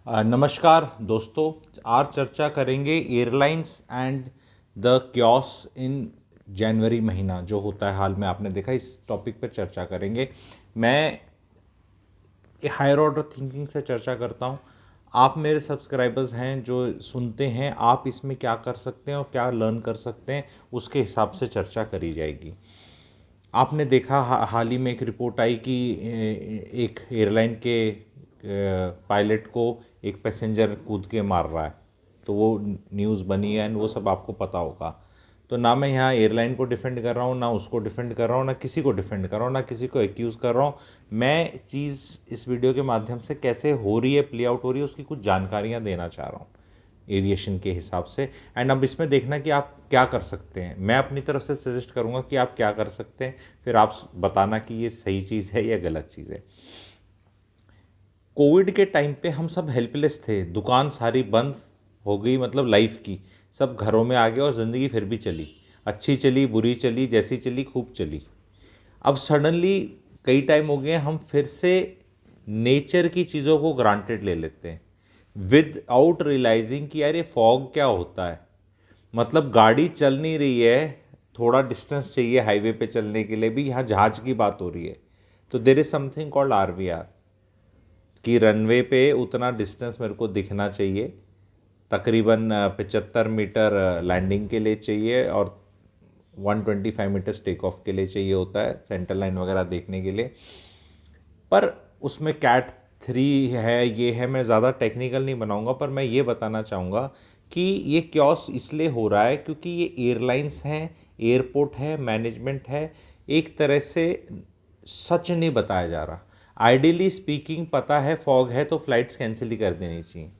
नमस्कार दोस्तों। आज चर्चा करेंगे एयरलाइंस एंड द क्योस इन जनवरी महीना जो होता है हाल में, आपने देखा। इस टॉपिक पर चर्चा करेंगे। मैं हायर ऑर्डर थिंकिंग से चर्चा करता हूँ। आप मेरे सब्सक्राइबर्स हैं जो सुनते हैं, आप इसमें क्या कर सकते हैं और क्या लर्न कर सकते हैं, उसके हिसाब से चर्चा करी जाएगी। आपने देखा हाल ही में एक रिपोर्ट आई कि एक एयरलाइन के पायलट को एक पैसेंजर कूद के मार रहा है, तो वो न्यूज़ बनी है एंड वो सब आपको पता होगा। तो ना मैं यहाँ एयरलाइन को डिफेंड कर रहा हूँ, ना उसको डिफेंड कर रहा हूँ, ना किसी को डिफेंड कर रहा हूँ, ना किसी को एक्यूज़ कर रहा हूँ। मैं चीज़ इस वीडियो के माध्यम से कैसे हो रही है, प्ले आउट हो रही है, उसकी कुछ जानकारियाँ देना चाह रहा हूँ एविएशन के हिसाब से। एंड अब इसमें देखना कि आप क्या कर सकते हैं। मैं अपनी तरफ से सजेस्ट करूँगा कि आप क्या कर सकते हैं, फिर आप बताना कि ये सही चीज़ है या गलत चीज़ है। कोविड के टाइम पे हम सब हेल्पलेस थे, दुकान सारी बंद हो गई, मतलब लाइफ की सब घरों में आ गए और ज़िंदगी फिर भी चली, अच्छी चली बुरी चली, जैसी चली खूब चली। अब सडनली कई टाइम हो गए हम फिर से नेचर की चीज़ों को ग्रांटेड ले लेते हैं विद आउट रियलाइजिंग कि यार ये फॉग क्या होता है। मतलब गाड़ी चल नहीं रही है, थोड़ा डिस्टेंस चाहिए हाईवे पे चलने के लिए भी, यहाँ जहाज की बात हो रही है। तो there is something called RVR कि रनवे पे उतना डिस्टेंस मेरे को दिखना चाहिए, तकरीबन 75 मीटर लैंडिंग के लिए चाहिए और 125 मीटर्स टेक ऑफ के लिए चाहिए होता है, सेंटर लाइन वगैरह देखने के लिए। पर उसमें कैट 3 है, ये है। मैं ज़्यादा टेक्निकल नहीं बनाऊंगा, पर मैं ये बताना चाहूँगा कि ये क्योस इसलिए हो रहा है क्योंकि ये एयरलाइंस हैं, एयरपोर्ट है, मैनेजमेंट है, एक तरह से सच नहीं बताया जा रहा। आइडियली स्पीकिंग पता है फॉग है तो फ्लाइट्स कैंसिल ही कर देनी चाहिए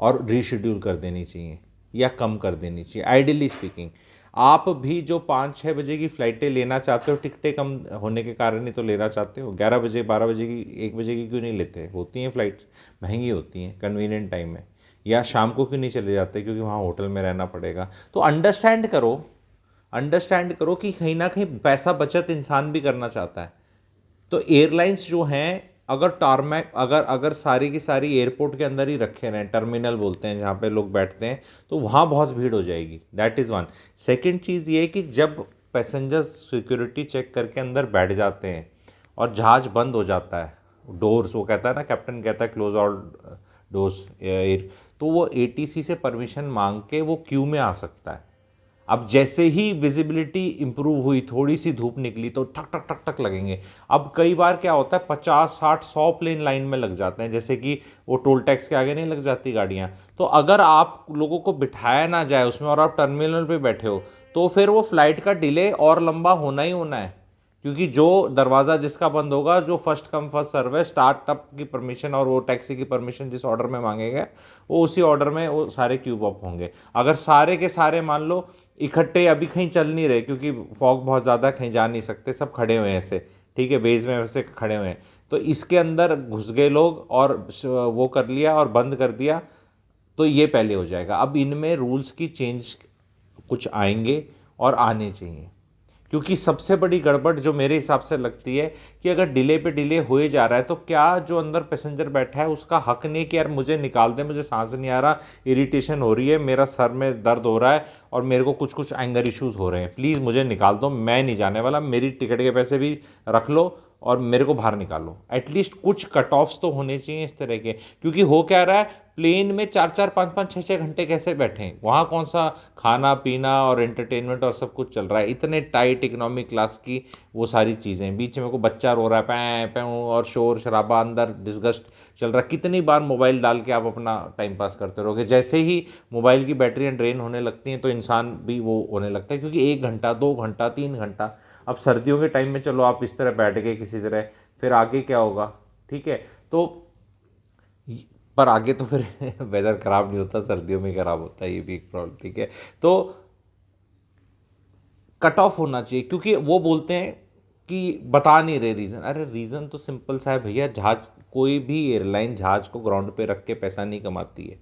और रीशेड्यूल कर देनी चाहिए या कम कर देनी चाहिए। आइडियली स्पीकिंग आप भी जो 5-6 बजे की फ़्लाइटें लेना चाहते हो, टिकटें कम होने के कारण ही तो लेना चाहते हो। 11 बजे 12 बजे की 1 बजे की क्यों नहीं लेते? होती हैं फ़्लाइट्स, महंगी होती हैं, कन्वीनियंट टाइम है। या शाम को क्यों नहीं चले जाते? क्योंकि वहाँ होटल में रहना पड़ेगा। तो अंडरस्टैंड करो कि कहीं ना कहीं पैसा बचत इंसान भी करना चाहता है। तो एयरलाइंस जो हैं, अगर टारमैक अगर अगर सारी की सारी एयरपोर्ट के अंदर ही रखे रहें, टर्मिनल बोलते हैं जहाँ पे लोग बैठते हैं, तो वहाँ बहुत भीड़ हो जाएगी। That is one. सेकंड चीज़ ये है कि जब पैसेंजर्स सिक्योरिटी चेक करके अंदर बैठ जाते हैं और जहाज़ बंद हो जाता है, डोर्स, वो कहता है ना, कैप्टन कहता है क्लोज ऑल डोर्स एयर, तो वो एटीसी से परमिशन मांग के वो क्यू में आ सकता है। अब जैसे ही विजिबिलिटी इंप्रूव हुई, थोड़ी सी धूप निकली तो ठक ठक ठक ठक लगेंगे। अब कई बार क्या होता है, 50 60 100 प्लेन लाइन में लग जाते हैं, जैसे कि वो टोल टैक्स के आगे नहीं लग जाती गाड़ियाँ। तो अगर आप लोगों को बिठाया ना जाए उसमें और आप टर्मिनल पे बैठे हो, तो फिर वो फ्लाइट का डिले और लंबा होना ही होना है। क्योंकि जो दरवाज़ा जिसका बंद होगा, जो फर्स्ट कम फर्स्ट सर्व है, स्टार्टअप की परमिशन और वो टैक्सी की परमिशन जिस ऑर्डर में मांगेगा, वो उसी ऑर्डर में वो सारे क्यूब अप होंगे। अगर सारे के सारे मान लो इकट्ठे अभी कहीं चल नहीं रहे क्योंकि फॉग बहुत ज़्यादा, कहीं जा नहीं सकते, सब खड़े हुए हैं ऐसे, ठीक है, बेस में वैसे खड़े हुए हैं, तो इसके अंदर घुस गए लोग और वो कर लिया और बंद कर दिया, तो ये पहले हो जाएगा। अब इनमें रूल्स की चेंज कुछ आएंगे और आने चाहिए। क्योंकि सबसे बड़ी गड़बड़ जो मेरे हिसाब से लगती है कि अगर डिले पे डिले होए जा रहा है, तो क्या जो अंदर पैसेंजर बैठा है उसका हक नहीं कि यार मुझे निकाल दे, मुझे सांस नहीं आ रहा, इरिटेशन हो रही है, मेरा सर में दर्द हो रहा है और मेरे को कुछ कुछ एंगर इश्यूज़ हो रहे हैं, प्लीज़ मुझे निकाल दो, मैं नहीं जाने वाला, मेरी टिकट के पैसे भी रख लो और मेरे को बाहर निकालो। एटलीस्ट कुछ कट ऑफ्स तो होने चाहिए इस तरह के। क्योंकि हो क्या रहा है, प्लेन में 4-4 5-5 6-6 घंटे कैसे बैठें, वहाँ कौन सा खाना पीना और एंटरटेनमेंट और सब कुछ चल रहा है, इतने टाइट इकोनॉमी क्लास की वो सारी चीज़ें, बीच में को बच्चा रो रहा है पैं पैं और शोर शराबा, अंदर डिस्गस्ट चल रहा है। कितनी बार मोबाइल डाल के आप अपना टाइम पास करते रहोगे? जैसे ही मोबाइल की बैटरियाँ ड्रेन होने लगती हैं तो इंसान भी वो होने लगता है, क्योंकि 1 घंटा 2 घंटा 3 घंटा। अब सर्दियों के टाइम में चलो आप इस तरह बैठ गए किसी तरह, फिर आगे क्या होगा? ठीक है, तो पर आगे तो फिर वेदर ख़राब नहीं होता, सर्दियों में ख़राब होता है, ये भी एक प्रॉब्लम, ठीक है। तो कट ऑफ होना चाहिए, क्योंकि वो बोलते हैं कि बता नहीं रहे रीज़न। अरे रीज़न तो सिंपल सा है भैया, जहाज, कोई भी एयरलाइन जहाज को ग्राउंड पे रख के पैसा नहीं कमाती है।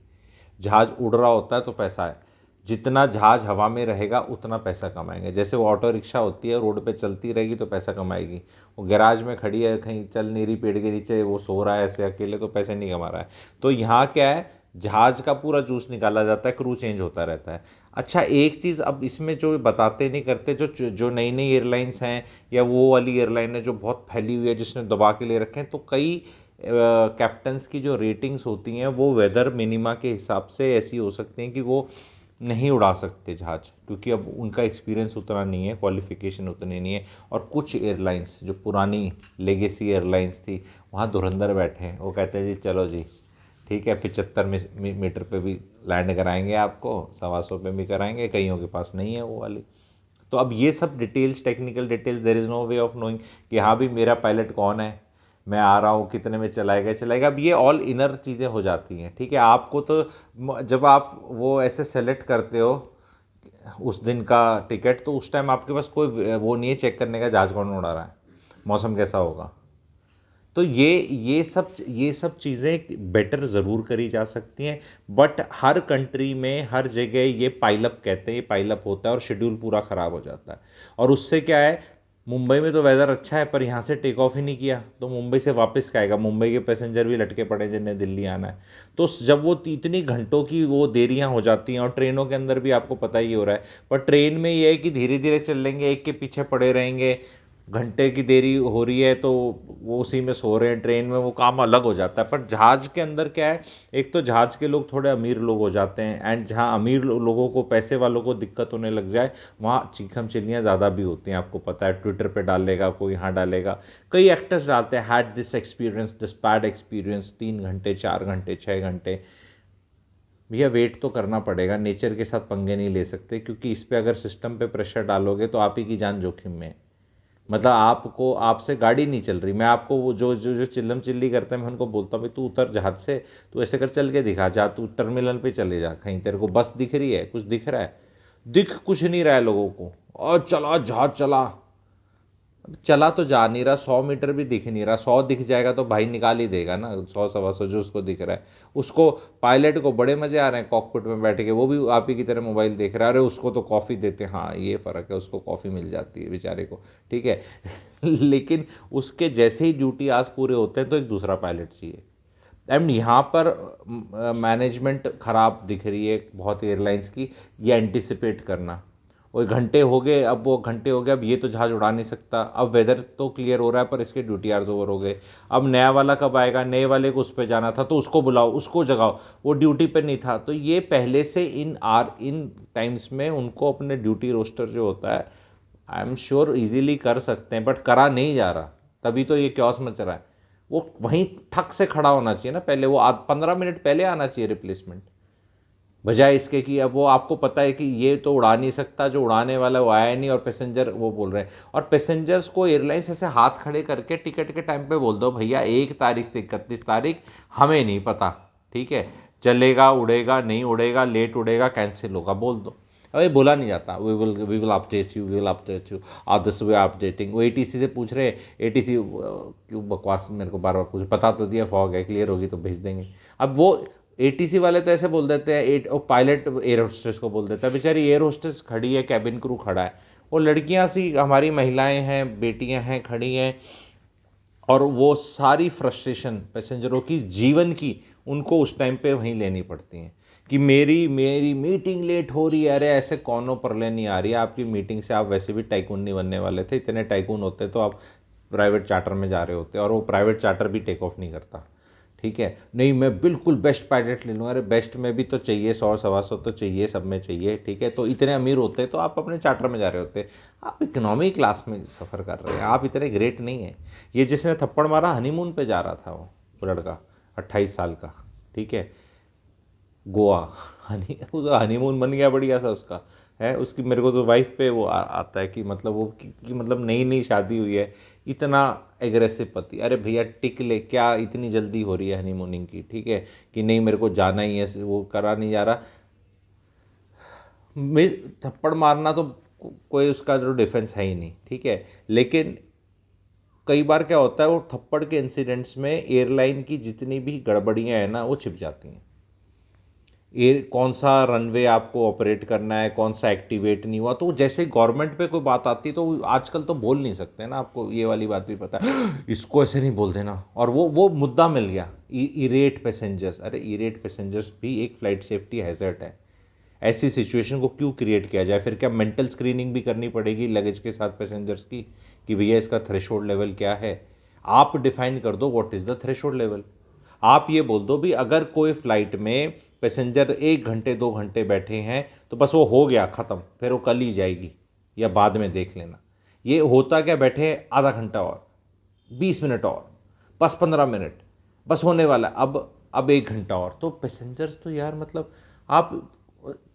जहाज उड़ रहा होता है तो पैसा है। जितना जहाज हवा में रहेगा उतना पैसा कमाएंगे। जैसे वो ऑटो रिक्शा होती है, रोड पे चलती रहेगी तो पैसा कमाएगी। वो गैराज में खड़ी है, कहीं चल नहीं रही, पेड़ के नीचे वो सो रहा है ऐसे अकेले, तो पैसे नहीं कमा रहा है। तो यहाँ क्या है, जहाज का पूरा जूस निकाला जाता है, क्रू चेंज होता रहता है। अच्छा, एक चीज़ अब इसमें जो बताते नहीं करते, जो जो नई नई एयरलाइंस हैं या वो वाली एयरलाइन है जो बहुत फैली हुई है, जिसने दबा के ले रखे हैं, तो कई कैप्टन्स की जो रेटिंग्स होती हैं वो वेदर मिनिमा के हिसाब से ऐसी हो सकती हैं कि वो नहीं उड़ा सकते जहाज, क्योंकि अब उनका एक्सपीरियंस उतना नहीं है, क्वालिफिकेशन उतनी नहीं है। और कुछ एयरलाइंस जो पुरानी लेगेसी एयरलाइंस थी, वहाँ धुरंधर बैठे हैं, वो कहते हैं जी चलो जी ठीक है, 75 मीटर पे भी लैंड कराएंगे आपको, 125 पे भी कराएंगे, कईयों के पास नहीं है वो वाली। तो अब ये सब details, technical details, there is no way of knowing कि हाँ भी मेरा पायलट कौन है, मैं आ रहा हूँ, कितने में चलाएगा चलाएगा। अब ये ऑल इनर चीज़ें हो जाती हैं, ठीक है। आपको तो जब आप वो ऐसे सेलेक्ट करते हो उस दिन का टिकट, तो उस टाइम आपके पास कोई वो नहीं है चेक करने का जहाज कौन उड़ा रहा है, मौसम कैसा होगा। तो ये सब चीज़ें बेटर ज़रूर करी जा सकती हैं, बट हर कंट्री में हर जगह ये पाइलअप कहते हैं, ये पाइलअप होता है और शेड्यूल पूरा ख़राब हो जाता है। और उससे क्या है, मुंबई में तो वेदर अच्छा है पर यहाँ से टेक ऑफ ही नहीं किया तो मुंबई से वापस क्या आएगा, मुंबई के पैसेंजर भी लटके पड़े जिन्हें दिल्ली आना है। तो जब वो इतनी घंटों की वो देरियाँ हो जाती हैं, और ट्रेनों के अंदर भी आपको पता ही हो रहा है, पर ट्रेन में ये है कि धीरे धीरे चल लेंगे, एक के पीछे पड़े रहेंगे, घंटे की देरी हो रही है तो वो उसी में सो रहे हैं, ट्रेन में वो काम अलग हो जाता है। पर जहाज़ के अंदर क्या है, एक तो जहाज़ के लोग थोड़े अमीर लोग हो जाते हैं, एंड जहाँ अमीर लोगों को, पैसे वालों को दिक्कत होने लग जाए, वहाँ चीखम चिल्लियाँ ज़्यादा भी होती हैं। आपको पता है, ट्विटर पे डालेगा कोई, यहाँ डालेगा, कई एक्टर्स डालते हैं, had this experience, this bad experience, 3 घंटे 4 घंटे 6 घंटे। भैया वेट तो करना पड़ेगा, नेचर के साथ पंगे नहीं ले सकते, क्योंकि इस पर अगर सिस्टम पे प्रेशर डालोगे तो आप ही की जान जोखिम में है। मतलब आपको, आपसे गाड़ी नहीं चल रही, मैं आपको वो जो जो जो चिल्लम चिल्ली करते हैं, मैं उनको बोलता हूँ भाई तू उतर जहाज से, तू ऐसे कर चल के दिखा, जा तू टर्मिनल पे चले जा, कहीं तेरे को बस दिख रही है, कुछ दिख रहा है, दिख कुछ नहीं रहा है लोगों को, और चला जहाज चला। अब चला तो जा नहीं रहा, 100 मीटर भी दिख नहीं रहा, 100 दिख जाएगा तो भाई निकाल ही देगा ना, 100 125 जो उसको दिख रहा है। उसको पायलट को बड़े मजे आ रहे हैं कॉकपिट में बैठ के, वो भी आप ही की तरह मोबाइल देख रहा है, अरे उसको तो कॉफ़ी देते हैं, हाँ ये फ़र्क है, उसको कॉफ़ी मिल जाती है बेचारे को, ठीक है। लेकिन उसके जैसे ही ड्यूटी आज पूरे होते हैं तो एक दूसरा पायलट चाहिए। एंड यहाँ पर मैनेजमेंट ख़राब दिख रही है बहुत एयरलाइंस की, ये एंटिसिपेट करना, वो घंटे हो गए, अब वो घंटे हो गए, अब ये तो जहाज़ उड़ा नहीं सकता, अब वेदर तो क्लियर हो रहा है पर इसके ड्यूटी आवर्स ओवर हो गए, अब नया वाला कब आएगा, नए वाले को उस पर जाना था तो उसको बुलाओ, उसको जगाओ, वो ड्यूटी पे नहीं था। तो ये पहले से इन टाइम्स में उनको अपने ड्यूटी रोस्टर जो होता है, आई एम श्योर ईजीली कर सकते हैं, बट करा नहीं जा रहा, तभी तो ये क्योस मच रहा है। वो वहीं ठक से खड़ा होना चाहिए ना पहले, वो 15 मिनट पहले आना चाहिए रिप्लेसमेंट, बजाय इसके कि अब वो आपको पता है कि ये तो उड़ा नहीं सकता, जो उड़ाने वाला वो आया नहीं, और पैसेंजर वो बोल रहे हैं। और पैसेंजर्स को एयरलाइंस ऐसे हाथ खड़े करके टिकट के टाइम पे बोल दो भैया 1 तारीख से 31 तारीख हमें नहीं पता, ठीक है, चलेगा उड़ेगा नहीं उड़ेगा, लेट उड़ेगा कैंसिल होगा, बोल दो। अरे बोला नहीं जाता, we will update you, we will update you, और दिस वे अपडेटिंग। वो एटीसी से पूछ रहे, एटीसी क्यों बकवास मेरे को बार बार पूछ, पता तो दिया फॉग है, क्लियर होगी तो भेज देंगे। अब वो एटीसी वाले तो ऐसे बोल देते हैं, पायलट एयर होस्टेस को बोल देता है, बेचारी एयर होस्टेस खड़ी है, कैबिन क्रू खड़ा है, वो लड़कियां सी हमारी महिलाएं हैं, बेटियां हैं, खड़ी हैं, और वो सारी फ्रस्ट्रेशन पैसेंजरों की जीवन की उनको उस टाइम पे वहीं लेनी पड़ती हैं कि मेरी मेरी मीटिंग लेट हो रही है। अरे ऐसे कौनों परले नहीं आ रही है आपकी मीटिंग से, आप वैसे भी टाइकून नहीं बनने वाले थे, इतने टाइकून होते तो आप प्राइवेट चार्टर में जा रहे होते, और वो प्राइवेट चार्टर भी टेक ऑफ नहीं करता, ठीक है। नहीं मैं बिल्कुल बेस्ट पायलट ले लूँगा, अरे बेस्ट में भी तो चाहिए, 100 125 तो चाहिए, सब में चाहिए, ठीक है। तो इतने अमीर होते तो आप अपने चार्टर में जा रहे होते, आप इकोनॉमी क्लास में सफ़र कर रहे हैं, आप इतने ग्रेट नहीं हैं। ये जिसने थप्पड़ मारा हनीमून पे जा रहा था, वो लड़का 28 साल का, ठीक है, गोवा, उसका हनीमून बन गया बढ़िया सा उसका, है उसकी। मेरे को तो वाइफ पे वो आता है कि मतलब वो कि मतलब नई नई शादी हुई है, इतना एग्रेसिव पति, अरे भैया टिक ले, क्या इतनी जल्दी हो रही है हनीमूनिंग की, ठीक है, कि नहीं मेरे को जाना ही है, वो करा नहीं जा रहा। थप्पड़ मारना तो कोई उसका जो डिफेंस है ही नहीं, ठीक है। लेकिन कई बार क्या होता है, वो थप्पड़ के इंसिडेंट्स में एयरलाइन की जितनी भी गड़बड़ियाँ हैं ना वो छिप जाती हैं। एयर कौन सा रनवे आपको ऑपरेट करना है, कौन सा एक्टिवेट नहीं हुआ। तो जैसे गवर्नमेंट पे कोई बात आती है तो आजकल तो बोल नहीं सकते ना, आपको ये वाली बात भी पता है इसको ऐसे नहीं बोल देना। और वो मुद्दा मिल गया, इरेट पैसेंजर्स। अरे इरेट पैसेंजर्स भी एक फ़्लाइट सेफ्टी हैज़र्ड है। ऐसी सिचुएशन को क्यों क्रिएट किया जाए? फिर क्या मेंटल स्क्रीनिंग भी करनी पड़ेगी लगेज के साथ पैसेंजर्स की कि भैया इसका थ्रेशोल्ड लेवल क्या है? आप डिफाइन कर दो what is the threshold level. आप ये बोल दो भी अगर कोई फ़्लाइट में पैसेंजर 1 घंटे 2 घंटे बैठे हैं तो बस वो हो गया ख़त्म, फिर वो कल ही जाएगी या बाद में देख लेना। ये होता क्या, बैठे हैं आधा घंटा और 20 मिनट और बस 15 मिनट बस होने वाला है, अब 1 घंटा और। तो पैसेंजर्स तो यार मतलब आप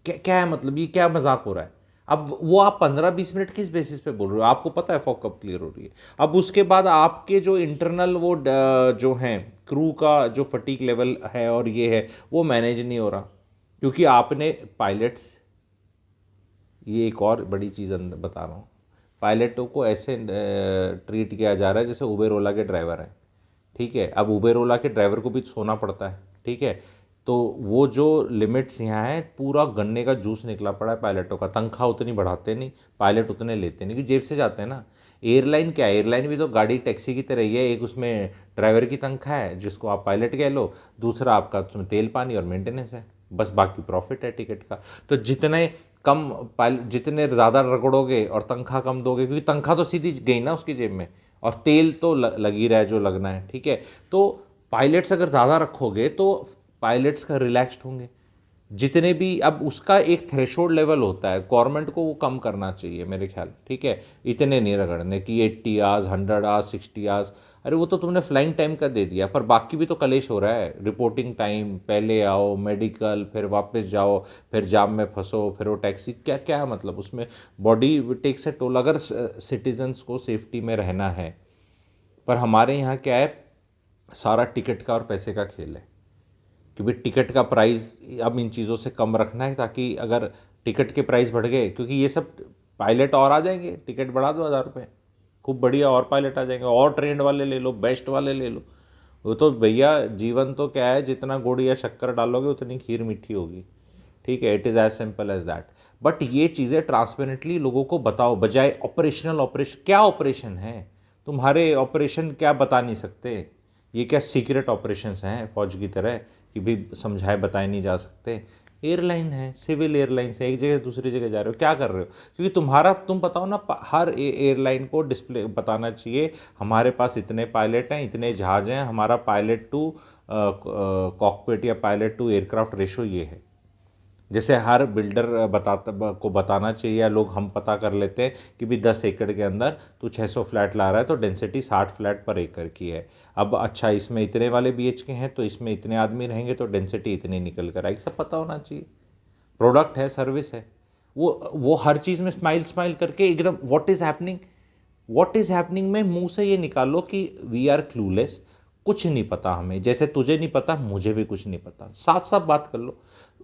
क्या है, मतलब ये क्या मजाक हो रहा है? अब वो आप 15-20 मिनट किस बेसिस पे बोल रहे हो? आपको पता है फॉग कब क्लियर हो रही है? अब उसके बाद आपके जो इंटरनल वो जो हैं क्रू का जो फटीक लेवल है और ये है वो मैनेज नहीं हो रहा, क्योंकि आपने पायलट्स, ये एक और बड़ी चीज़ बता रहा हूँ, पायलटों को ऐसे ट्रीट किया जा रहा है जैसे उबेर ओला के ड्राइवर हैं। ठीक है, अब उबेर ओला के ड्राइवर को भी सोना पड़ता है। ठीक है, तो वो जो लिमिट्स यहाँ हैं, पूरा गन्ने का जूस निकला पड़ा है पायलटों का। तनख्वाह उतनी बढ़ाते नहीं, पायलट उतने लेते नहीं क्योंकि जेब से जाते हैं ना। एयरलाइन क्या है, एयरलाइन भी तो गाड़ी टैक्सी की तरह ही है। एक उसमें ड्राइवर की तनख्वाह है जिसको आप पायलट कह लो, दूसरा आपका उसमें तेल पानी और मेंटेनेंस है, बस बाकी प्रॉफिट है टिकट का। तो जितने ज़्यादा रगड़ोगे और तनख्वाह कम दोगे, क्योंकि तनख्वाह तो सीधी गई ना उसकी जेब में, और तेल तो लगी रहा है जो लगना है। ठीक है, तो पायलट्स अगर ज़्यादा रखोगे तो पायलट्स का रिलैक्स्ड होंगे जितने भी। अब उसका एक थ्रेशोल्ड लेवल होता है, गवर्नमेंट को वो कम करना चाहिए मेरे ख्याल। ठीक है, इतने नहीं रगड़ने कि 80 आवर्स 100 आवर्स 60 आवर्स। अरे वो तो तुमने फ्लाइंग टाइम का दे दिया, पर बाकी भी तो कलेश हो रहा है। रिपोर्टिंग टाइम, पहले आओ मेडिकल, फिर वापस जाओ, फिर जाम में फंसो, फिर वो टैक्सी, क्या क्या मतलब उसमें बॉडी टेक्स ए टोल अगर सिटीजन्स को सेफ्टी में रहना है। पर हमारे यहाँ क्या है, सारा टिकट का और पैसे का खेल है कि भाई टिकट का प्राइस अब इन चीज़ों से कम रखना है, ताकि अगर टिकट के प्राइस बढ़ गए, क्योंकि ये सब पायलट और आ जाएंगे, टिकट बढ़ा दो 1000 रुपये, खूब बढ़िया और पायलट आ जाएंगे, और ट्रेंड वाले ले लो, बेस्ट वाले ले लो। वो तो भैया जीवन तो क्या है, जितना गुड़ या शक्कर डालोगे उतनी खीर मीठी होगी। ठीक है, it is as simple as that. But ये चीज़ें ट्रांसपेरेंटली लोगों को बताओ, बजाय ऑपरेशन क्या ऑपरेशन है तुम्हारे, ऑपरेशन क्या बता नहीं सकते? ये क्या सीक्रेट ऑपरेशंस हैं फौज की तरह कि भी समझाए बताए नहीं जा सकते? एयरलाइन है, सिविल एयरलाइन से एक जगह दूसरी जगह जा रहे हो, क्या कर रहे हो? क्योंकि तुम बताओ ना, हर एयरलाइन को डिस्प्ले बताना चाहिए हमारे पास इतने पायलट हैं, इतने जहाज हैं, हमारा पायलट टू कॉकपिट या पायलट टू एयरक्राफ्ट रेशो ये है। जैसे हर बिल्डर को बताना चाहिए, या लोग हम पता कर लेते हैं कि भी 10 एकड़ के अंदर तू 600 फ्लैट ला रहा है तो डेंसिटी 60 फ्लैट पर एकड़ की है। अब अच्छा इसमें इतने वाले BHK हैं तो इसमें इतने आदमी रहेंगे तो डेंसिटी इतनी निकल कर आएगी, सब पता होना चाहिए। प्रोडक्ट है, सर्विस है, वो हर चीज़ में स्माइल स्माइल करके एकदम व्हाट इज़ हैपनिंग में मुंह से ये निकालो कि वी आर क्लूलेस, कुछ नहीं पता हमें, जैसे तुझे नहीं पता मुझे भी कुछ नहीं पता, साफ साफ बात कर लो।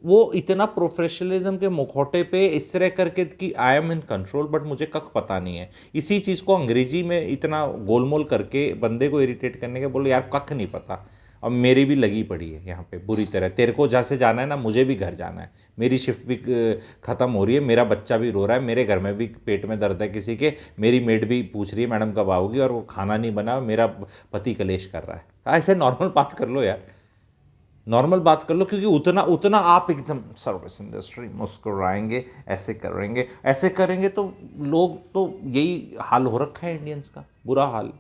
वो इतना प्रोफेशनलिज्म के मुखौटे पे इस तरह करके कि आई एम इन कंट्रोल बट मुझे कख पता नहीं है, इसी चीज़ को अंग्रेजी में इतना गोलमोल करके बंदे को इरिटेट करने के, बोलो यार कख नहीं पता। अब मेरी भी लगी पड़ी है यहाँ पे बुरी तरह, तेरे को जहाँ से जाना है ना, मुझे भी घर जाना है, मेरी शिफ्ट भी ख़त्म हो रही है, मेरा बच्चा भी रो रहा है, मेरे घर में भी पेट में दर्द है किसी के, मेरी मेड भी पूछ रही है मैडम कब आओगी, और वो खाना नहीं बना, मेरा पति कलेश कर रहा है। ऐसे नॉर्मल बात कर लो यार, नॉर्मल बात कर लो, क्योंकि उतना उतना आप एकदम सर्विस इंडस्ट्री मुस्कुराएंगे, ऐसे करेंगे तो लोग, तो यही हाल हो रखा है इंडियंस का, बुरा हाल।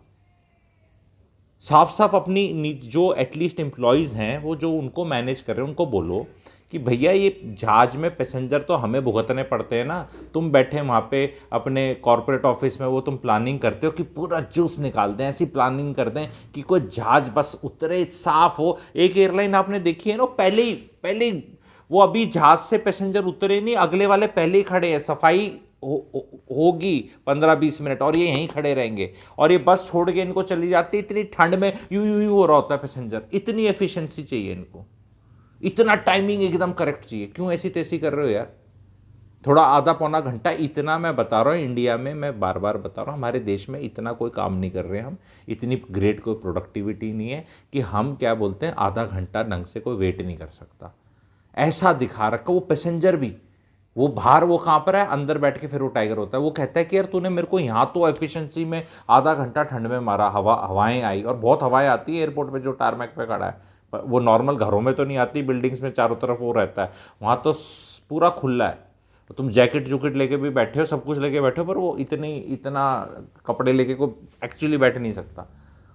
साफ साफ अपनी जो एटलीस्ट एम्प्लॉयज़ हैं, वो जो उनको मैनेज कर रहे हैं उनको बोलो कि भैया ये जहाज में पैसेंजर तो हमें भुगतने पड़ते हैं ना, तुम बैठे वहाँ पे अपने कॉर्पोरेट ऑफिस में, वो तुम प्लानिंग करते हो कि पूरा जूस निकाल दें, ऐसी प्लानिंग कर दें कि कोई जहाज बस उतरे साफ हो। एक एयरलाइन आपने देखी है ना, पहले ही वो अभी जहाज से पैसेंजर उतरे नहीं, अगले वाले पहले ही खड़े हैं, सफाई होगी 15-20 मिनट और ये यहीं खड़े रहेंगे, और ये बस छोड़ के इनको चली जाती है, इतनी ठंड में यूं यूं यूं हो रहा होता है पैसेंजर, इतनी एफिशिएंसी चाहिए इनको, इतना टाइमिंग एकदम करेक्ट चाहिए, क्यों ऐसी तैसी कर रहे हो यार? थोड़ा आधा पौना घंटा, इतना मैं बता रहा हूँ इंडिया में, मैं बार बार बता रहा हूँ, हमारे देश में इतना कोई काम नहीं कर रहे हम, इतनी ग्रेट कोई प्रोडक्टिविटी नहीं है कि हम क्या बोलते हैं आधा घंटा ढंग से कोई वेट नहीं कर सकता। ऐसा दिखा रखा, वो पैसेंजर भी, वो बाहर वो कहाँ पर है, अंदर बैठ के फिर वो टाइगर होता है। वो कहता है कि यार तूने मेरे को यहाँ तो एफिशिएंसी में आधा घंटा ठंड में मारा, हवाएं आई, और बहुत हवाएं आती है एयरपोर्ट में जो टारमैक पे खड़ा है, वो नॉर्मल घरों में तो नहीं आती, बिल्डिंग्स में चारों तरफ वो रहता है, वहाँ तो पूरा खुला है, तो तुम जैकेट जूकेट लेके भी बैठे हो, सब कुछ लेके बैठे हो, पर वो इतना कपड़े लेके कोई एक्चुअली बैठ नहीं सकता।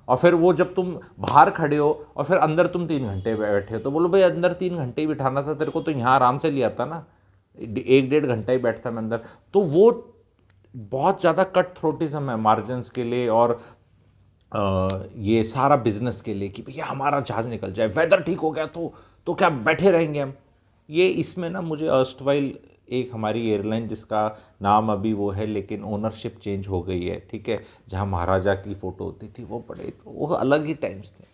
और फिर वो जब तुम बाहर खड़े हो और फिर अंदर तुम 3 घंटे बैठे हो, तो बोलो भाई अंदर 3 घंटे ही बिठाना था तेरे को, तो यहाँ आराम से लिया था ना, 1-1.5 घंटा ही बैठता मैं अंदर। तो वो बहुत ज़्यादा कट थ्रोटिज्म है मार्जिन्स के लिए, और ये सारा बिजनेस के लिए कि भैया हमारा जहाज निकल जाए, वेदर ठीक हो गया तो क्या बैठे रहेंगे हम। ये इसमें ना मुझे अर्स्टवाइल एक हमारी एयरलाइन जिसका नाम अभी वो है, लेकिन ओनरशिप चेंज हो गई है, ठीक है, जहाँ महाराजा की फ़ोटो होती थी, वो बड़े, तो वो अलग ही टाइम्स थे,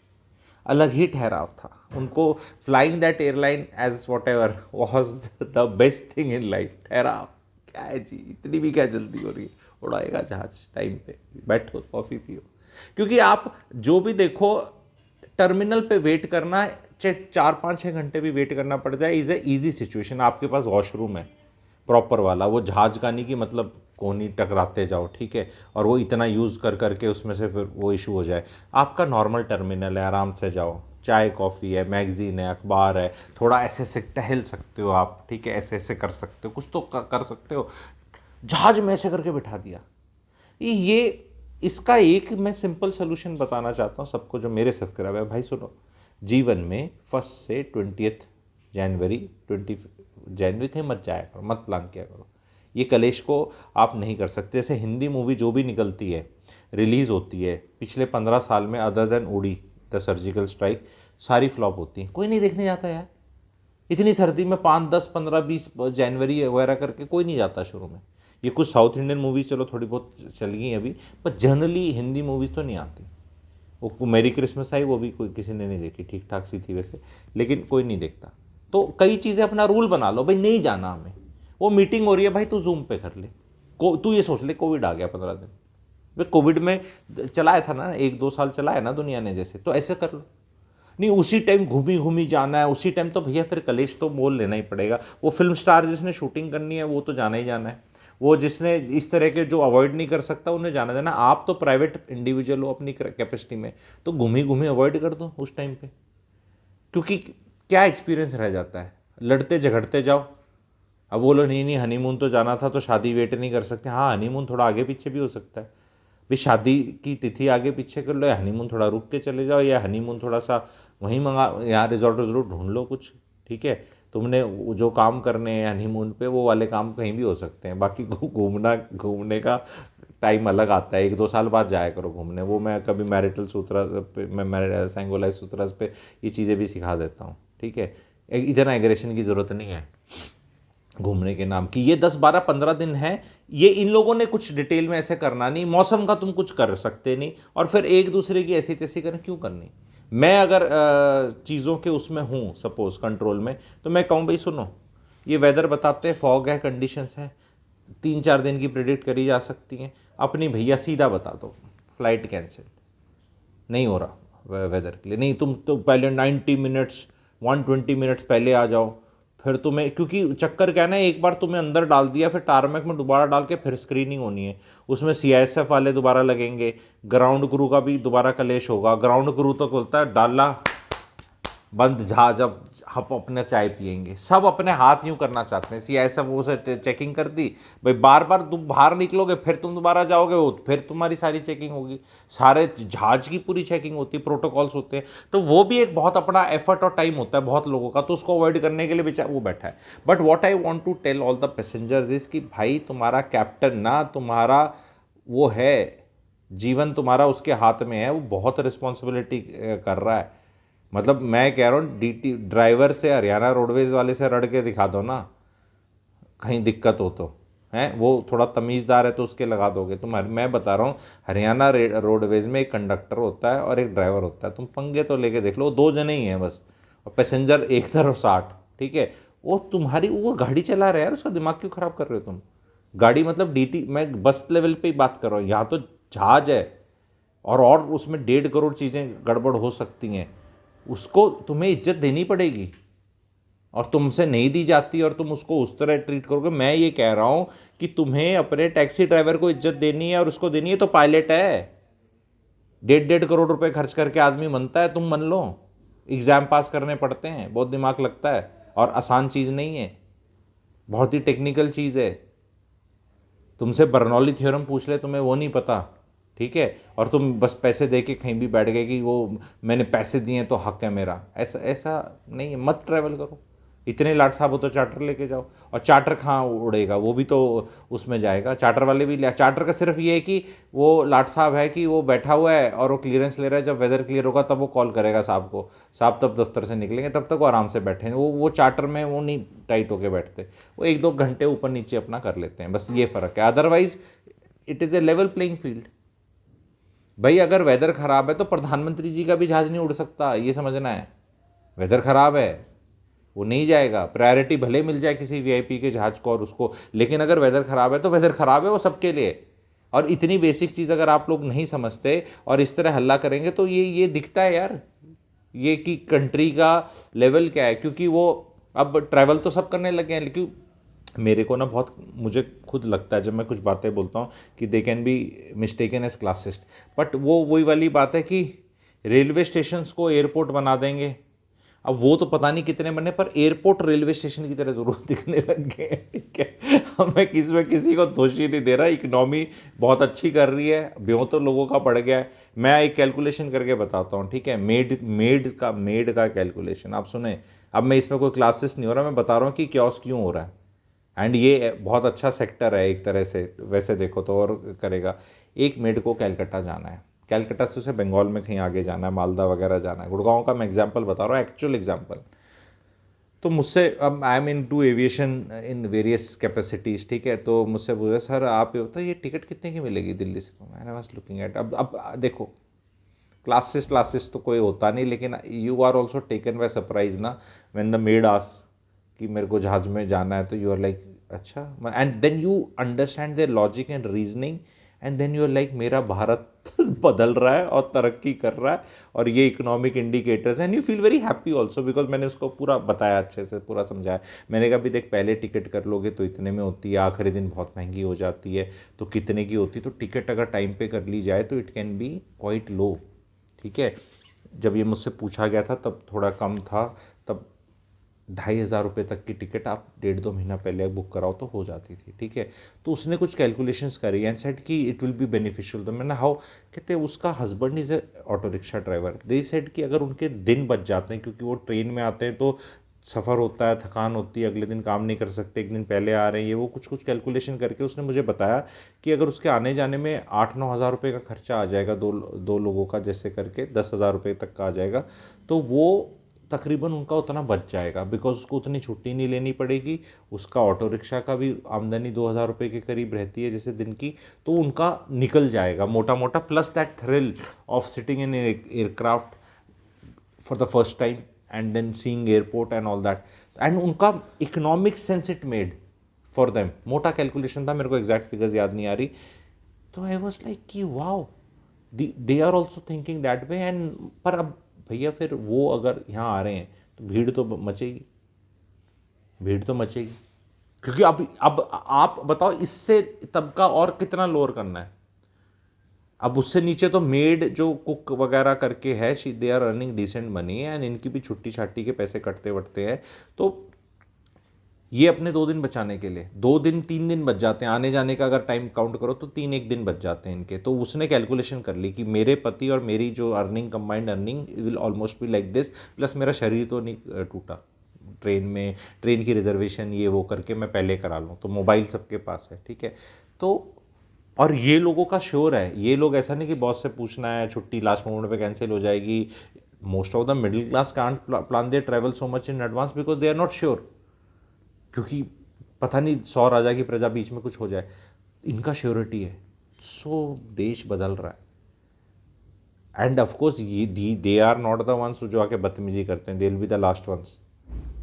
अलग ही ठहराव था उनको। Flying that airline as whatever was the best thing in life. ठहराव क्या है जी, इतनी भी क्या जल्दी हो रही है, उड़ाएगा जहाज टाइम पे, बैठो कॉफ़ी पियो। क्योंकि आप जो भी देखो, टर्मिनल पे वेट करना, चाहे 4-5-6 घंटे भी वेट करना पड़ जाए, इज़ ए ईजी सिचुएशन। आपके पास वॉशरूम है प्रॉपर वाला, वो जहाज का नहीं कि मतलब कोनी टकराते जाओ, ठीक है, और वो इतना यूज़ कर करके उसमें से फिर वो इशू हो जाए। आपका नॉर्मल टर्मिनल है, आराम से जाओ, चाय कॉफ़ी है, मैगज़ीन है, अखबार है, थोड़ा ऐसे ऐसे टहल सकते हो आप, ठीक है, ऐसे ऐसे कर सकते हो, कुछ तो कर सकते हो। जहाज में ऐसे करके बिठा दिया। ये इसका एक मैं सिंपल सोल्यूशन बताना चाहता हूँ सबको जो मेरे सब्सक्राइबर है, भाई सुनो, जीवन में 1 से 20 जनवरी 20 जनवरी कहीं मत जाया करो, मत प्लान किया करो। ये कलेश को आप नहीं कर सकते। जैसे हिंदी मूवी जो भी निकलती है, रिलीज़ होती है, पिछले 15 साल में अदर देन उड़ी द सर्जिकल स्ट्राइक, सारी फ्लॉप होती है, कोई नहीं देखने जाता यार। इतनी सर्दी में 5, 10, 15, 20 जनवरी वगैरह करके कोई नहीं जाता शुरू में। ये कुछ साउथ इंडियन मूवीज़ चलो थोड़ी बहुत चल गई अभी, पर जनरली हिंदी मूवीज़ तो नहीं आती। वो मेरी क्रिसमस आई, वो भी कोई किसी ने नहीं देखी, ठीक ठाक सी थी वैसे, लेकिन कोई नहीं देखता। तो कई चीज़ें अपना रूल बना लो, भाई नहीं जाना हमें, वो मीटिंग हो रही है भाई तू जूम पे कर ले, तू ये सोच ले कोविड आ गया 15 दिन, भाई कोविड में चलाया था ना, 1-2 साल चलाया ना दुनिया ने, जैसे तो ऐसे कर लो। नहीं उसी टाइम घूमी घूमी जाना है उसी टाइम, तो भैया फिर कलेश तो मोल लेना ही पड़ेगा। वो फिल्म स्टार जिसने शूटिंग करनी है वो तो जाना ही जाना है, वो जिसने इस तरह के जो अवॉइड नहीं कर सकता उन्हें जाना जाना। आप तो प्राइवेट इंडिविजुअल हो अपनी कैपेसिटी में, तो घूमी घूमी अवॉइड कर दो उस टाइम पे, क्योंकि क्या एक्सपीरियंस रह जाता है, लड़ते झगड़ते जाओ। अब बोलो नहीं नहीं हनीमून तो जाना था तो शादी वेट नहीं कर सकते, हाँ हनीमून थोड़ा आगे पीछे भी हो सकता है भाई, शादी की तिथि आगे पीछे कर लो, या हनीमून थोड़ा रुक के चले जाओ, या हनीमून थोड़ा सा वहीं मंगा, यहाँ रिजॉर्ट रिजॉर्ट ढूंढ लो कुछ, ठीक है। तुमने जो काम करने हैं हनीमून पे वो वाले काम कहीं भी हो सकते हैं, बाकी घूमने का टाइम अलग आता है, 1-2 साल बाद जाया करो घूमने। वो मैं कभी मैरिटल सूत्रा पे, मैं सैंगोलाइज सूत्रास पे ये चीज़ें भी सिखा देता हूँ, ठीक है। इतना एग्रेशन की ज़रूरत नहीं है घूमने के नाम की। ये 10-12-15 दिन है, ये इन लोगों ने कुछ डिटेल में ऐसे करना नहीं, मौसम का तुम कुछ कर सकते नहीं, और फिर एक दूसरे की ऐसी तैसी करें क्यों करनी। मैं अगर चीज़ों के उसमें हूँ सपोज कंट्रोल में, तो मैं कहूँ भाई सुनो, ये वेदर बताते हैं, फॉग है, कंडीशंस हैं, 3-4 दिन की प्रिडिक्ट करी जा सकती हैं, अपनी भैया सीधा बता दो फ्लाइट कैंसिल नहीं हो रहा वेदर के लिए, नहीं तुम तो पहले 90 मिनट्स 120 मिनट्स पहले आ जाओ। फिर तुम्हें, क्योंकि चक्कर क्या है ना, एक बार तुम्हें अंदर डाल दिया, फिर टारमैक में दोबारा डाल के फिर स्क्रीनिंग होनी है, उसमें सीआईएसएफ वाले दोबारा लगेंगे, ग्राउंड क्रू का भी दोबारा कलेश होगा। ग्राउंड क्रू तो बोलता है डाला बंद जहाज, अब हम अपने चाय पियेंगे, सब अपने हाथ यूँ करना चाहते हैं। सीआईएसएफ वो से चेकिंग कर दी भाई, बार बार तुम बाहर निकलोगे फिर तुम दोबारा जाओगे, वो फिर तुम्हारी सारी चेकिंग होगी, सारे जहाज की पूरी चेकिंग होती है, प्रोटोकॉल्स होते हैं, तो वो भी एक बहुत अपना एफर्ट और टाइम होता है बहुत लोगों का, तो उसको अवॉइड करने के लिए बेचारा वो बैठा है। But what I want to tell all the passengers is कि भाई तुम्हारा कैप्टन ना, तुम्हारा वो है, जीवन तुम्हारा उसके हाथ में है, वो बहुत रिस्पॉन्सिबिलिटी कर रहा है। मतलब मैं कह रहा हूँ डीटी ड्राइवर से, हरियाणा रोडवेज वाले से रड़ के दिखा दो ना, कहीं दिक्कत हो तो है, वो थोड़ा तमीज़दार है तो उसके लगा दोगे तुम। मैं बता रहा हूँ हरियाणा रोडवेज में एक कंडक्टर होता है और एक ड्राइवर होता है, तुम पंगे तो लेके देख लो, 2 जने ही हैं बस, और पैसेंजर एक तरफ 60, ठीक है। वो तुम्हारी वो गाड़ी चला रहा है यार, उसका दिमाग क्यों ख़राब कर रहे हो तुम। गाड़ी मतलब डीटी, मैं बस लेवल पे ही बात कर रहा हूँ, यहाँ तो जहाज है, और उसमें 1.5 करोड़ चीज़ें गड़बड़ हो सकती हैं, उसको तुम्हें इज्जत देनी पड़ेगी। और तुमसे नहीं दी जाती और तुम उसको उस तरह ट्रीट करोगे। मैं ये कह रहा हूँ कि तुम्हें अपने टैक्सी ड्राइवर को इज्जत देनी है और उसको देनी है तो पायलट है। 1.5 करोड़ रुपए खर्च करके आदमी बनता है, तुम मन लो। एग्ज़ाम पास करने पड़ते हैं, बहुत दिमाग लगता है और आसान चीज़ नहीं है, बहुत ही टेक्निकल चीज़ है। तुमसे बर्नौली थ्योरम पूछ ले, तुम्हें वो नहीं पता, ठीक है, और तुम बस पैसे दे के कहीं भी बैठ गए कि वो मैंने पैसे दिए तो हक है मेरा। ऐसा ऐसा नहीं है, मत ट्रैवल करो। इतने लाट साहब हो तो चार्टर लेके जाओ। और चार्टर कहाँ उड़ेगा, वो भी तो उसमें जाएगा। चार्टर वाले भी चार्टर का सिर्फ ये है कि वो लाट साहब है कि वो बैठा हुआ है और वो क्लियरेंस ले रहा है, जब वेदर क्लियर होगा तब वो कॉल करेगा साहब को, साहब तब दफ्तर से निकलेंगे, तब तक वो आराम से बैठे हैं। वो चार्टर में वो नहीं टाइट होके बैठते, वो 1-2 घंटे ऊपर नीचे अपना कर लेते हैं, बस ये फ़र्क है। Otherwise it is a level playing field. भाई अगर वेदर ख़राब है तो प्रधानमंत्री जी का भी जहाज़ नहीं उड़ सकता, ये समझना है। वेदर ख़राब है, वो नहीं जाएगा। प्रायोरिटी भले मिल जाए किसी वीआईपी के जहाज़ को और उसको, लेकिन अगर वेदर ख़राब है तो वेदर ख़राब है, वो सबके लिए। और इतनी बेसिक चीज़ अगर आप लोग नहीं समझते और इस तरह हल्ला करेंगे तो ये दिखता है यार, ये कि कंट्री का लेवल क्या है। क्योंकि वो अब ट्रैवल तो सब करने लगे हैं, लेकिन मेरे को ना बहुत, मुझे खुद लगता है जब मैं कुछ बातें बोलता हूँ कि they can be mistaken as classist, but वो वही वाली बात है कि रेलवे स्टेशंस को एयरपोर्ट बना देंगे। अब वो तो पता नहीं कितने बने, पर एयरपोर्ट रेलवे स्टेशन की तरह ज़रूर दिखने लग गए हैं, ठीक है। अब मैं किसी को दोषी नहीं दे रहा, इकनॉमी बहुत अच्छी कर रही है, ब्यों तो लोगों का बढ़ गया है। मैं एक कैलकुलेशन करके बताता हूँ, ठीक है, मेड का कैलकुलेशन आप सुने। अब मैं इसमें कोई क्लासेस नहीं हो रहा, मैं बता रहा हूँ कि क्यों हो रहा है। एंड ये बहुत अच्छा सेक्टर है एक तरह से, वैसे देखो तो, और करेगा। एक मेड को कैलकटा जाना है, कैलकटा से उसे बंगाल में कहीं आगे जाना है, मालदा वगैरह जाना है, गुड़गांव का मैं एग्जांपल बता रहा हूँ, एक्चुअल एग्जांपल। तो मुझसे, अब I am into aviation in various capacities, ठीक है, तो मुझसे बोले सर आप ये बताइए ये टिकट कितने की मिलेगी दिल्ली से। तो मैंने बस लुकिंग एट, अब देखो क्लासेस तो कोई होता नहीं, लेकिन you are also taken by surprise ना, व्हेन द मेड आस्क कि मेरे को जहाज़ में जाना है, तो यू आर लाइक अच्छा, and then you understand their logic and reasoning, and then you are like मेरा भारत बदल रहा है और तरक्की कर रहा है, और ये economic indicators, and you feel very happy also, because मैंने उसको पूरा बताया, अच्छे से पूरा समझाया। मैंने कहा भी देख, पहले टिकट कर लोगे तो इतने में होती है, आखिरी दिन बहुत महंगी हो जाती है, तो कितने की होती है, तो टिकट अगर टाइम पे कर ली जाए तो it can be quite low, ठीक है। जब ये मुझसे पूछा गया था तब थोड़ा कम था, तब 2,500 रुपये तक की टिकट आप 1.5-2 महीना पहले बुक कराओ तो हो जाती थी, ठीक है। तो उसने कुछ कैलकुलेशंस करी एंड सेड कि इट विल बी बेनिफिशियल। तो मैंने हाउ, कहते उसका husband is a auto rickshaw driver, they said कि अगर उनके दिन बच जाते हैं, क्योंकि वो ट्रेन में आते हैं तो सफ़र होता है, थकान होती है, अगले दिन काम नहीं कर सकते, एक दिन पहले आ रहे हैं, ये वो कुछ कैलकुलेशन करके उसने मुझे बताया कि अगर उसके आने जाने में 8-9 हज़ार रुपये का खर्चा आ जाएगा, दो लोगों का जैसे करके 10,000 रुपये तक का आ जाएगा, तो वो तकरीबन उनका उतना बच जाएगा, बिकॉज उसको उतनी छुट्टी नहीं लेनी पड़ेगी। उसका ऑटो रिक्शा का भी आमदनी 2,000 रुपये के करीब रहती है जैसे दिन की, तो उनका निकल जाएगा मोटा मोटा, plus that thrill of sitting in aircraft for the first time and then seeing airport and all that, and उनका economic sense it made for them. मोटा कैलकुलेशन था, मेरे को एग्जैक्ट फिगर्स याद नहीं आ रही। तो आई वॉज लाइक कि wow, they are also thinking that way. And पर अब भैया फिर वो अगर यहाँ आ रहे हैं तो भीड़ तो मचेगी, भीड़ तो मचेगी, क्योंकि अब आप बताओ इससे तबका और कितना लोअर करना है। अब उससे नीचे तो मेड जो कुक वगैरह करके है, they are earning decent money, and इनकी भी छुट्टी छाट्टी के पैसे कटते वटते हैं। तो ये अपने 2 दिन बचाने के लिए 2 दिन 3 दिन बच जाते हैं, आने जाने का अगर टाइम काउंट करो तो 3 एक दिन बच जाते हैं इनके। तो उसने कैलकुलेशन कर ली कि मेरे पति और मेरी जो earning, combined earning will almost be like this, plus मेरा शरीर तो नहीं टूटा ट्रेन की रिजर्वेशन ये वो करके मैं पहले करा लूँ, तो मोबाइल सबके पास है, ठीक है। तो और ये लोगों का श्योर है, ये लोग ऐसा नहीं कि बॉस से पूछना है छुट्टी लास्ट मोमेंट पे कैंसिल हो जाएगी। Most of the middle class can't plan their travel so much in advance because they are not sure, क्योंकि पता नहीं 100 राजा की प्रजा बीच में कुछ हो जाए, इनका श्योरिटी है। सो देश बदल रहा है, एंड ऑफकोर्स ये they are not the ones जो आके बदतमीजी करते हैं, they will be the last ones.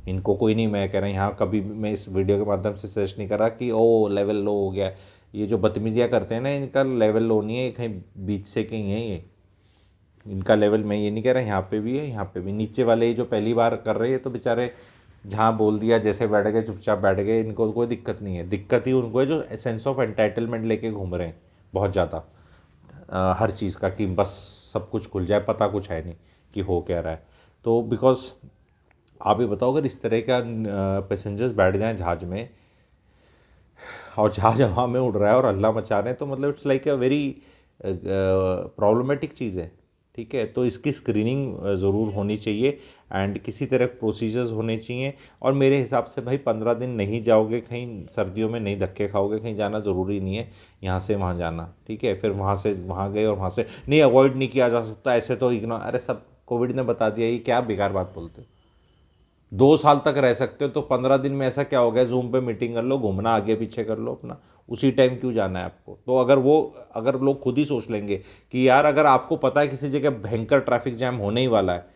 इनको कोई नहीं, मैं कह रहा हूँ यहाँ कभी मैं इस वीडियो के माध्यम से सजेस्ट नहीं कर रहा कि ओ लेवल लो हो गया। ये जो बदतमीजियाँ करते हैं ना, इनका लेवल लो नहीं है, कहीं बीच से कहीं है ये, इनका लेवल मैं ये नहीं कह रहा, यहाँ पे भी है, यहाँ पे भी। नीचे वाले जो पहली बार कर रहे हैं तो बेचारे जहाँ बोल दिया जैसे बैठ गए चुपचाप बैठ गए, इनको कोई दिक्कत नहीं है। दिक्कत ही उनको है जो सेंस ऑफ एंटाइटलमेंट लेके घूम रहे हैं बहुत ज़्यादा हर चीज़ का, कि बस सब कुछ खुल जाए, पता कुछ है नहीं कि हो क्या रहा है। तो बिकॉज आप ये बताओ, अगर इस तरह का पैसेंजर्स बैठ जाएं जहाज़ में और जहाज़ हवा में उड़ रहा है और हल्ला मचा रहे हैं, तो मतलब it's like a very problematic चीज़ है। ठीक है, तो इसकी स्क्रीनिंग ज़रूर होनी चाहिए एंड किसी तरह प्रोसीजर्स होने चाहिए। और मेरे हिसाब से भाई 15 दिन नहीं जाओगे कहीं, सर्दियों में नहीं धक्के खाओगे, कहीं जाना ज़रूरी नहीं है यहाँ से वहाँ जाना। ठीक है, फिर वहाँ से वहाँ गए और वहाँ से नहीं, अवॉइड नहीं किया जा सकता, ऐसे तो इग्नोर, अरे सब कोविड ने बता दिया, ये क्या बेकार बात बोलते हो। 2 साल तक रह सकते हो तो 15 दिन में ऐसा क्या हो गया, जूम पे मीटिंग कर लो, घूमना आगे पीछे कर लो अपना, उसी टाइम क्यों जाना है आपको। तो अगर लोग खुद ही सोच लेंगे कि यार अगर आपको पता है किसी जगह भयंकर ट्रैफिक जैम होने ही वाला है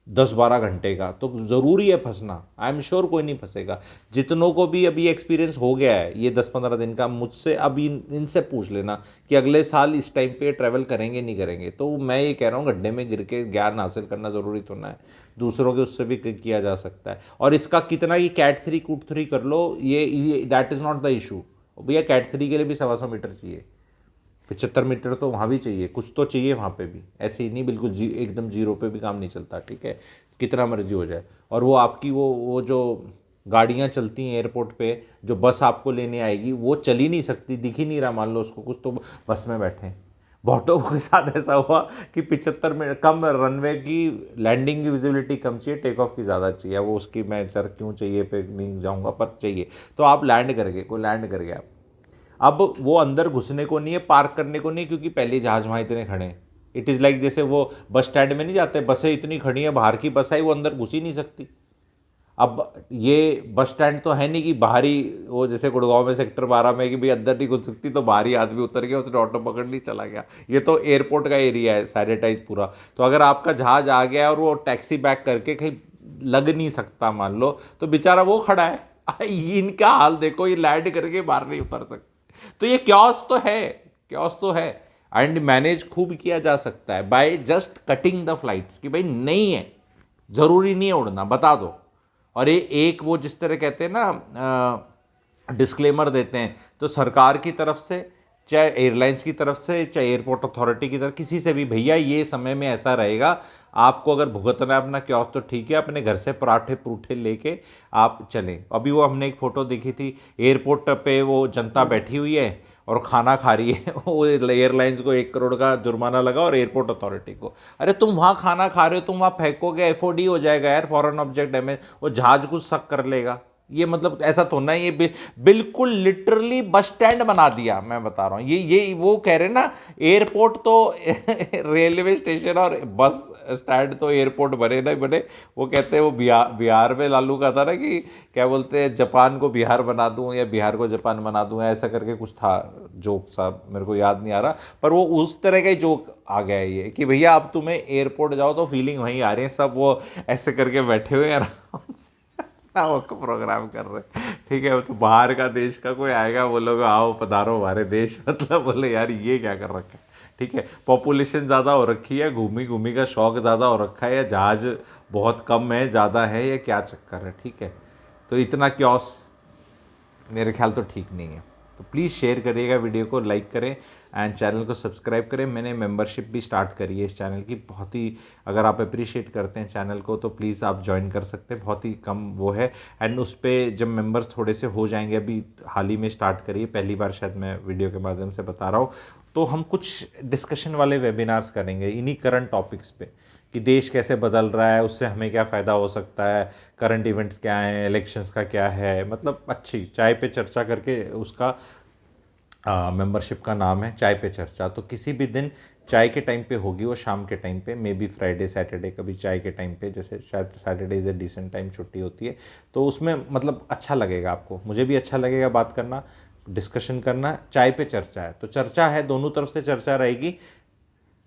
10-12 घंटे का, तो ज़रूरी है फंसना। आई एम श्योर कोई नहीं फंसेगा। जितनों को भी अभी एक्सपीरियंस हो गया है ये 10-15 दिन का, मुझसे अब इनसे पूछ लेना कि अगले साल इस टाइम पे ट्रैवल करेंगे नहीं करेंगे। तो मैं ये कह रहा हूँ, गड्ढे में गिर के ज्ञान हासिल करना ज़रूरी तो ना है, दूसरों के उससे भी किया जा सकता है। और इसका कितना ये कैट 3 कूट 3 कर लो, ये that is not the issue. भैया कैट 3 के लिए भी 125 मीटर चाहिए, 75 मीटर तो वहाँ भी चाहिए, कुछ तो चाहिए वहाँ पे भी। ऐसे ही नहीं बिल्कुल एकदम जीरो पे भी काम नहीं चलता। ठीक है, कितना मर्जी हो जाए। और वो आपकी वो जो गाड़ियाँ चलती हैं एयरपोर्ट पे, जो बस आपको लेने आएगी वो चल ही नहीं सकती, दिख ही नहीं रहा मान लो उसको कुछ, तो बस में बैठे। बहुतों के साथ ऐसा हुआ कि 75 मिनट कम, रनवे की लैंडिंग की विजिबिलिटी कम चाहिए, टेक ऑफ की ज़्यादा चाहिए। वो उसकी मैं सर क्यों चाहिए पे नहीं जाऊँगा, पर चाहिए। तो आप लैंड कर गए, कोई लैंड कर गया, अब वो अंदर घुसने को नहीं है, पार्क करने को नहीं, क्योंकि पहले जहाज़ वहाँ इतने खड़े हैं। इट इज़ लाइक जैसे वो बस स्टैंड में नहीं जाते, बसें इतनी खड़ी हैं, बाहर की बस आई, वो अंदर घुस ही नहीं सकती। अब ये बस स्टैंड तो है नहीं कि बाहरी, वो जैसे गुड़गांव में सेक्टर 12 में कि भाई अंदर नहीं घुस सकती, तो बाहरी आदमी उतर गया, उसने ऑटो पकड़ ली चला गया। ये तो एयरपोर्ट का एरिया है, सैनिटाइज पूरा। तो अगर आपका जहाज़ आ गया और वो टैक्सी बैक करके कहीं लग नहीं सकता मान लो, तो बेचारा वो खड़ा है इनका हाल देखो, ये लैंड करके बाहर नहीं उतर सकते। तो ये क्योस तो है, क्योस तो है। एंड मैनेज खूब किया जा सकता है by just cutting the flights, कि भाई नहीं है, ज़रूरी नहीं है उड़ना, बता दो। और ये एक वो जिस तरह कहते हैं ना डिस्क्लेमर देते हैं, तो सरकार की तरफ से, चाहे एयरलाइंस की तरफ से, चाहे एयरपोर्ट अथॉरिटी की तरफ, किसी से भी, भैया ये समय में ऐसा रहेगा, आपको अगर भुगतना है अपना क्योस तो ठीक है, अपने घर से पराठे परूठे लेके आप चलें। अभी वो हमने एक फ़ोटो देखी थी, एयरपोर्ट पे वो जनता बैठी हुई है और खाना खा रही है वो एयरलाइंस को 1 करोड़ का जुर्माना लगा और एयरपोर्ट अथॉरिटी को। अरे तुम वहाँ खाना खा रहे हो, तुम वहाँ फेंकोगे, एफओडी हो जाएगा यार, फॉरेन ऑब्जेक्ट डैमेज, वो जहाज कुछ शक कर लेगा। ये मतलब ऐसा तो ना, ये बिल्कुल लिटरली बस स्टैंड बना दिया, मैं बता रहा हूँ। ये वो कह रहे हैं ना, एयरपोर्ट तो रेलवे स्टेशन और बस स्टैंड तो एयरपोर्ट बने ना बने। वो कहते हैं, वो बिहार में लालू का था ना कि क्या बोलते हैं, जापान को बिहार बना दूं या बिहार को जापान बना दूं, ऐसा करके कुछ था जोक सा, मेरे को याद नहीं आ रहा, पर वो उस तरह का ही जोक आ गया है ये, कि भैया अब तुम्हें एयरपोर्ट जाओ तो फीलिंग वहीं आ रही है, सब वो ऐसे करके बैठे हुए हैं आराम से वो प्रोग्राम कर रहे हैं। ठीक है, तो बाहर का देश का कोई आएगा, वो लोग आओ पधारो हमारे देश, मतलब बोले यार ये क्या कर रखा है। ठीक है, पॉपुलेशन ज़्यादा हो रखी है, घूमी घूमी का शौक ज़्यादा हो रखा है, या जहाज़ बहुत कम है ज़्यादा है, या क्या चक्कर है। ठीक है, तो इतना क्योस मेरे ख्याल तो ठीक नहीं है। तो प्लीज़ शेयर करिएगा, वीडियो को लाइक करें एंड चैनल को सब्सक्राइब करें। मैंने मेंबरशिप भी स्टार्ट करी है इस चैनल की, बहुत ही, अगर आप अप्रिशिएट करते हैं चैनल को तो प्लीज़ आप ज्वाइन कर सकते हैं, बहुत ही कम वो है। एंड उस पर जब मेंबर्स थोड़े से हो जाएंगे, अभी हाल ही में स्टार्ट करिए, पहली बार शायद मैं वीडियो के माध्यम से बता रहा हूँ, तो हम कुछ डिस्कशन वाले वेबिनार्स करेंगे इन्हीं करंट टॉपिक्स पे, कि देश कैसे बदल रहा है, उससे हमें क्या फ़ायदा हो सकता है, करंट इवेंट्स क्या हैं, इलेक्शंस का क्या है, मतलब अच्छी चाय पे चर्चा करके, उसका मेंबरशिप का नाम है चाय पे चर्चा। तो किसी भी दिन चाय के टाइम पे होगी, वो शाम के टाइम पे, मे बी फ्राइडे सैटरडे, कभी चाय के टाइम पे, जैसे शायद Saturday is a decent time, छुट्टी होती है, तो उसमें मतलब अच्छा लगेगा आपको, मुझे भी अच्छा लगेगा बात करना, डिस्कशन करना। चाय पे चर्चा है तो चर्चा है, दोनों तरफ से चर्चा रहेगी।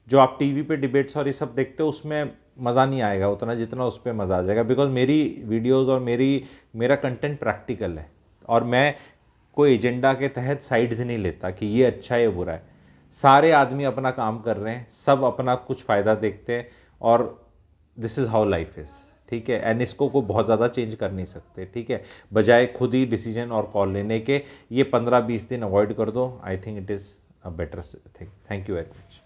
जो आप टीवी पे डिबेट्स और ये सब देखते हो उसमें मज़ा नहीं आएगा उतना जितना उस पर मज़ा आ जाएगा, बिकॉज मेरी वीडियोस और मेरा कंटेंट प्रैक्टिकल है, और मैं कोई एजेंडा के तहत साइड्स नहीं लेता कि ये अच्छा है ये बुरा है। सारे आदमी अपना काम कर रहे हैं, सब अपना कुछ फ़ायदा देखते हैं, और this is how life is. ठीक है, एनिस्को को बहुत ज़्यादा चेंज कर नहीं सकते, ठीक है, बजाय खुद ही डिसीजन और कॉल लेने के ये 15-20 दिन अवॉइड कर दो। I think it is a better thing. Thank you very much.